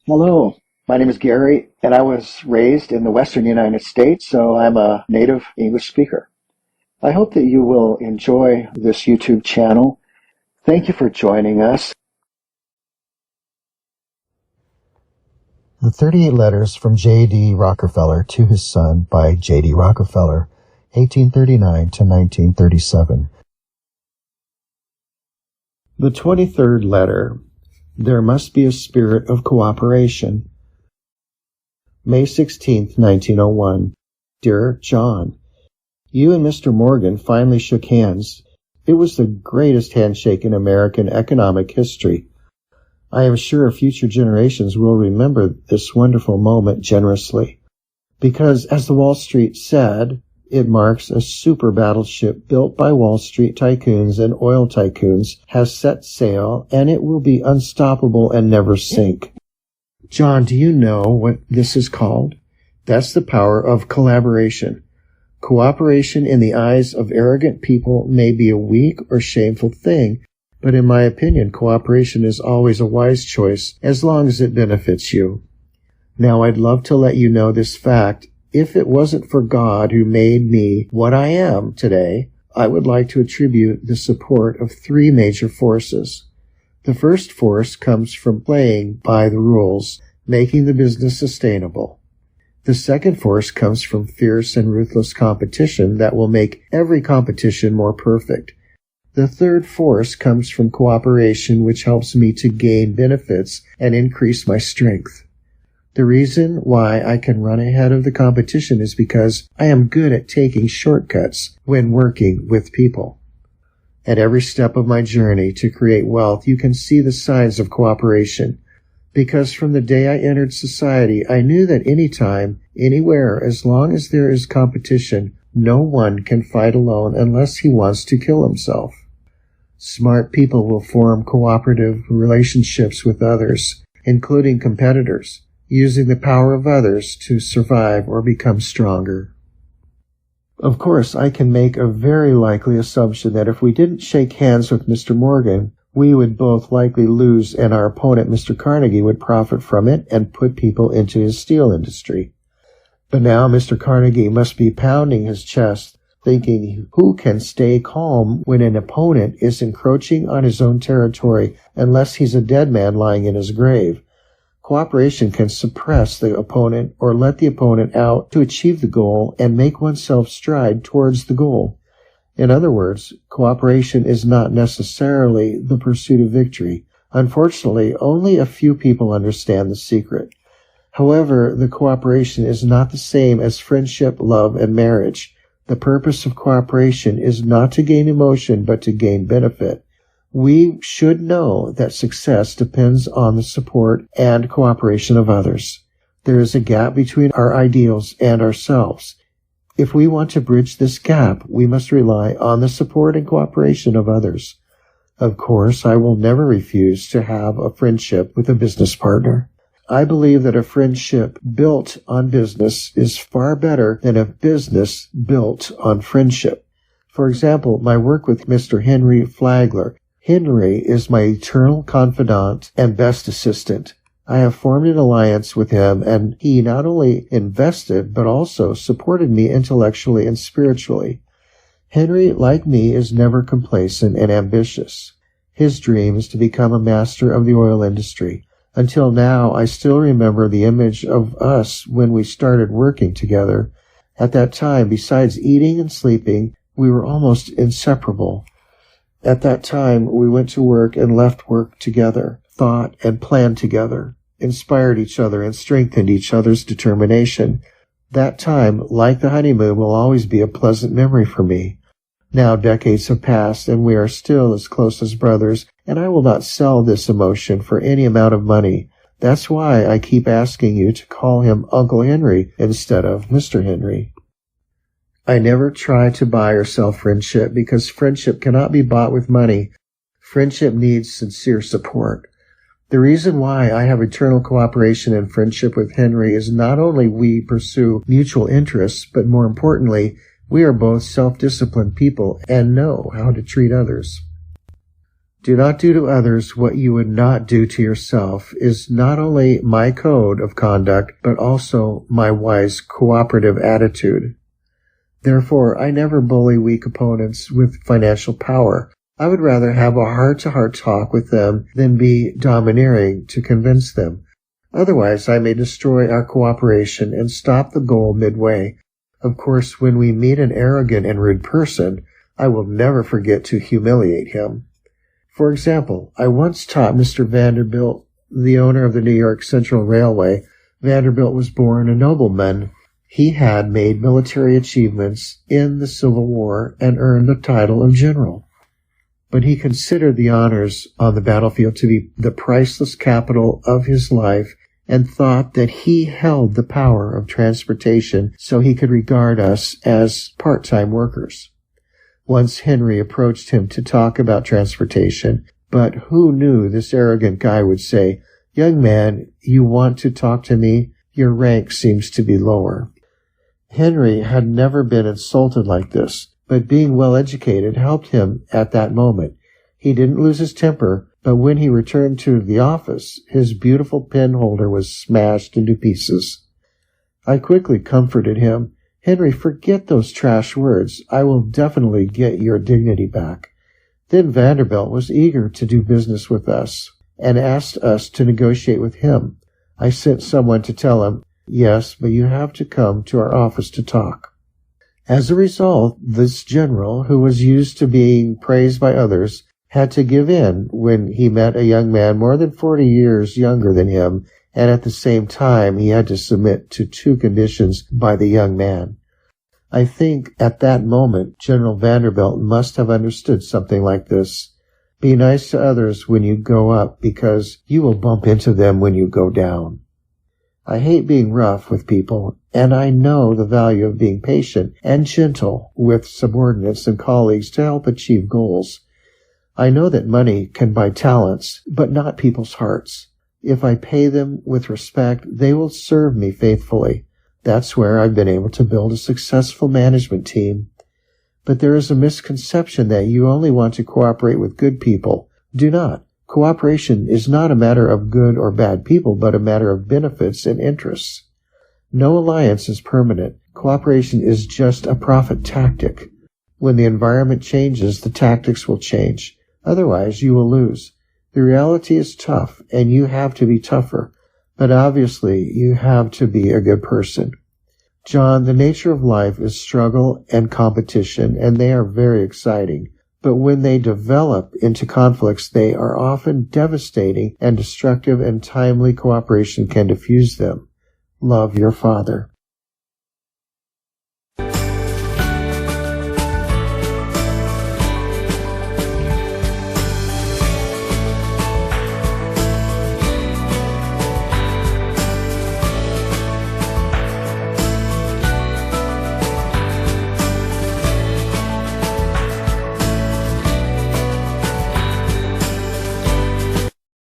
Hello, my name is Gary, and I was raised in the western United States, so I'm a native English speaker. I hope that you will enjoy this YouTube channel. Thank you for joining us. The 38 Letters from J D Rockefeller to His Son by J D Rockefeller, 1839 to 1937. The 23rd letter. There must be a spirit of cooperation. May 16, 1901. Dear John, you and Mr. Morgan finally shook hands. It was the greatest handshake in American economic history. I am sure future generations will remember this wonderful moment generously, because, as the Wall Street said, it marks a super battleship built by Wall Street tycoons and oil tycoons has set sail, and it will be unstoppable and never sink. John, do you know what this is called? That's the power of collaboration. Cooperation in the eyes of arrogant people may be a weak or shameful thing, but in my opinion, cooperation is always a wise choice as long as it benefits you. Now, I'd love to let you know this fact. If it wasn't for God who made me what I am today, I would like to attribute the support of three major forces. The first force comes from playing by the rules, making the business sustainable. The second force comes from fierce and ruthless competition that will make every competition more perfect. The third force comes from cooperation, which helps me to gain benefits and increase my strength. The reason why I can run ahead of the competition is because I am good at taking shortcuts when working with people. At every step of my journey to create wealth, you can see the signs of cooperation. Because from the day I entered society, I knew that anytime, anywhere, as long as there is competition, no one can fight alone unless he wants to kill himself. Smart people will form cooperative relationships with others, including competitors, using the power of others to survive or become stronger. Of course, I can make a very likely assumption that if we didn't shake hands with Mr. Morgan, we would both likely lose, and our opponent, Mr. Carnegie, would profit from it and put people into his steel industry. But now Mr. Carnegie must be pounding his chest, thinking, who can stay calm when an opponent is encroaching on his own territory unless he's a dead man lying in his grave? Cooperation can suppress the opponent or let the opponent out to achieve the goal and make oneself stride towards the goal. In other words, cooperation is not necessarily the pursuit of victory. Unfortunately, only a few people understand the secret. However, the cooperation is not the same as friendship, love, and marriage. The purpose of cooperation is not to gain emotion, but to gain benefit. We should know that success depends on the support and cooperation of others. There is a gap between our ideals and ourselves. If we want to bridge this gap, we must rely on the support and cooperation of others. Of course, I will never refuse to have a friendship with a business partner. I believe that a friendship built on business is far better than a business built on friendship. For example, my work with Mr. Henry Flagler. Henry is my eternal confidant and best assistant. I have formed an alliance with him, and he not only invested, but also supported me intellectually and spiritually. Henry, like me, is never complacent and ambitious. His dream is to become a master of the oil industry. Until now, I still remember the image of us when we started working together. At that time, besides eating and sleeping, we were almost inseparable. At that time, we went to work and left work together, thought and planned together, inspired each other and strengthened each other's determination. That time, like the honeymoon, will always be a pleasant memory for me. Now decades have passed, and we are still as close as brothers, and I will not sell this emotion for any amount of money. That's why I keep asking you to call him Uncle Henry instead of Mr. Henry. I never try to buy or sell friendship because friendship cannot be bought with money. Friendship needs sincere support. The reason why I have eternal cooperation and friendship with Henry is not only we pursue mutual interests, but more importantly, we are both self-disciplined people and know how to treat others. Do not do to others what you would not do to yourself is not only my code of conduct, but also my wise cooperative attitude. Therefore, I never bully weak opponents with financial power. I would rather have a heart-to-heart talk with them than be domineering to convince them. Otherwise, I may destroy our cooperation and stop the goal midway. Of course, when we meet an arrogant and rude person, I will never forget to humiliate him. For example, I once taught Mr. Vanderbilt, the owner of the New York Central Railway. Vanderbilt was born a nobleman. He had made military achievements in the Civil War and earned the title of general. But he considered the honors on the battlefield to be the priceless capital of his life and thought that he held the power of transportation so he could regard us as part-time workers. Once Henry approached him to talk about transportation, but who knew this arrogant guy would say, "Young man, you want to talk to me? Your rank seems to be lower." Henry had never been insulted like this, but being well educated helped him at that moment. He didn't lose his temper, but when he returned to the office, his beautiful pen holder was smashed into pieces. I quickly comforted him. "Henry, forget those trash words. I will definitely get your dignity back." Then Vanderbilt was eager to do business with us and asked us to negotiate with him. I sent someone to tell him, "Yes, but you have to come to our office to talk." As a result, this general, who was used to being praised by others, had to give in when he met a young man more than 40 years younger than him, and at the same time he had to submit to 2 conditions by the young man. I think at that moment General Vanderbilt must have understood something like this. Be nice to others when you go up, because you will bump into them when you go down. I hate being rough with people, and I know the value of being patient and gentle with subordinates and colleagues to help achieve goals. I know that money can buy talents, but not people's hearts. If I pay them with respect, they will serve me faithfully. That's where I've been able to build a successful management team. But there is a misconception that you only want to cooperate with good people. Do not. Cooperation is not a matter of good or bad people, but a matter of benefits and interests. No alliance is permanent. Cooperation is just a profit tactic. When the environment changes, the tactics will change. Otherwise, you will lose. The reality is tough, and you have to be tougher. But obviously, you have to be a good person. John, the nature of life is struggle and competition, and they are very exciting. But when they develop into conflicts, they are often devastating and destructive, and timely cooperation can diffuse them. Love, your father.